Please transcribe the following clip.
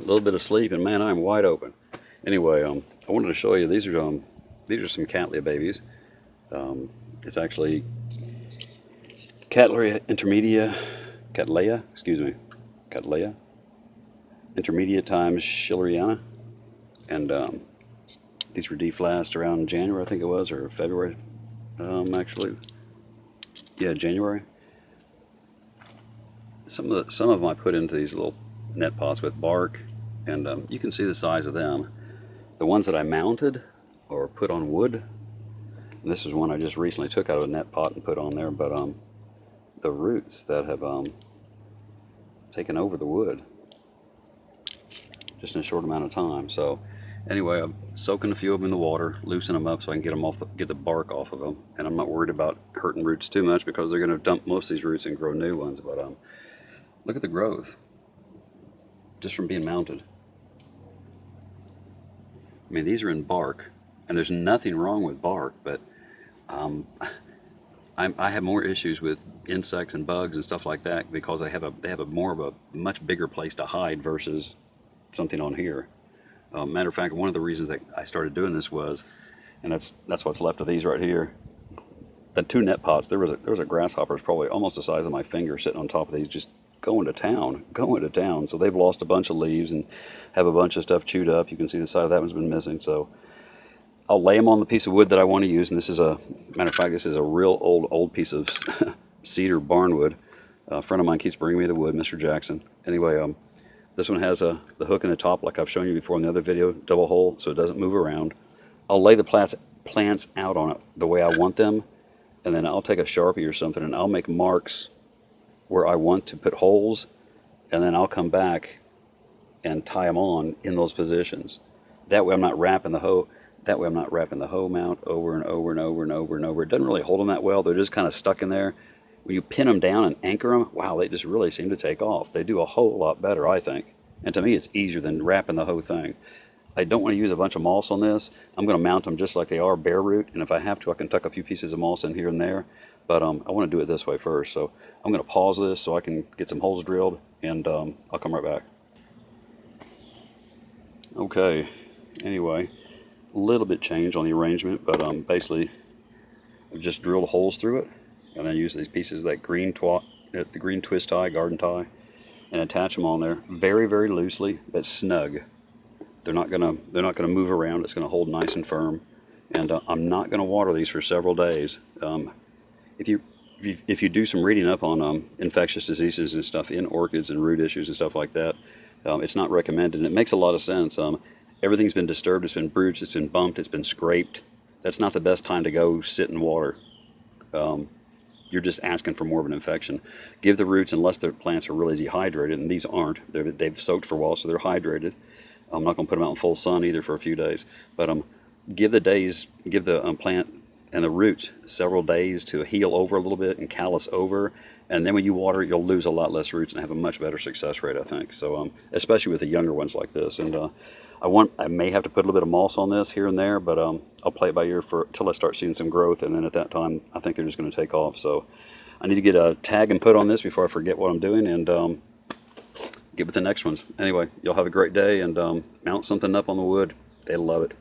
little bit of sleep, and man, I'm wide open. Anyway, I wanted to show you, these are some cattleya babies. It's actually Cattleya Intermedia, Cattleya Intermedia times Shilleriana, and these were deflasked around January, I think it was, or February, actually, yeah, January. Some of them I put into these little net pots with bark, and you can see the size of them. The ones that I mounted or put on wood, and this is one I just recently took out of a net pot and put on there, but the roots that have taken over the wood just in a short amount of time. So anyway, I'm soaking a few of them in the water, loosen them up so I can get them get the bark off of them. And I'm not worried about hurting roots too much because they're going to dump most of these roots and grow new ones. But look at the growth just from being mounted. I mean, these are in bark, and there's nothing wrong with bark, but I have more issues with insects and bugs and stuff like that because they have a more of a much bigger place to hide versus something on here. Matter of fact, one of the reasons that I started doing this was, and that's what's left of these right here. The 2 net pots, there was a grasshopper probably almost the size of my finger sitting on top of these, just going to town. So they've lost a bunch of leaves and have a bunch of stuff chewed up. You can see the side of that one's been missing. So I'll lay them on the piece of wood that I want to use, and this is matter of fact, this is a real old piece of cedar barnwood. A friend of mine keeps bringing me the wood, Mr. Jackson. Anyway, this one has the hook in the top, like I've shown you before in the other video, double hole, so it doesn't move around. I'll lay the plants out on it the way I want them, and then I'll take a Sharpie or something and I'll make marks where I want to put holes, and then I'll come back and tie them on in those positions. That way I'm not wrapping the hoe. That way I'm not wrapping the hoe mount over and over and over and over and over. It doesn't really hold them that well. They're just kind of stuck in there. When you pin them down and anchor them, wow, they just really seem to take off. They do a whole lot better, I think. And to me, it's easier than wrapping the whole thing. I don't want to use a bunch of moss on this. I'm going to mount them just like they are, bare root. And if I have to, I can tuck a few pieces of moss in here and there. But I want to do it this way first. So I'm going to pause this so I can get some holes drilled, and I'll come right back. Okay, anyway, a little bit changed on the arrangement, but basically I've just drilled holes through it, and then use these pieces of that green twist tie, garden tie, and attach them on there very, very loosely, but snug. They're not gonna move around. It's gonna hold nice and firm. And I'm not gonna water these for several days. If you do some reading up on infectious diseases and stuff in orchids and root issues and stuff like that, it's not recommended, and it makes a lot of sense. Everything's been disturbed, it's been bruised, it's been bumped, it's been scraped. That's not the best time to go sit in water. You're just asking for more of an infection. Give the roots, unless the plants are really dehydrated, and these aren't. They've soaked for a while, so they're hydrated. I'm not going to put them out in full sun either for a few days. But give the plant and the roots several days to heal over a little bit and callus over. And then when you water it, you'll lose a lot less roots and have a much better success rate, I think. So especially with the younger ones like this. And I may have to put a little bit of moss on this here and there, but I'll play it by ear till I start seeing some growth, and then at that time I think they're just going to take off. So I need to get a tag and put on this before I forget what I'm doing, and get with the next ones. Anyway, y'all have a great day, and mount something up on the wood. They'll love it.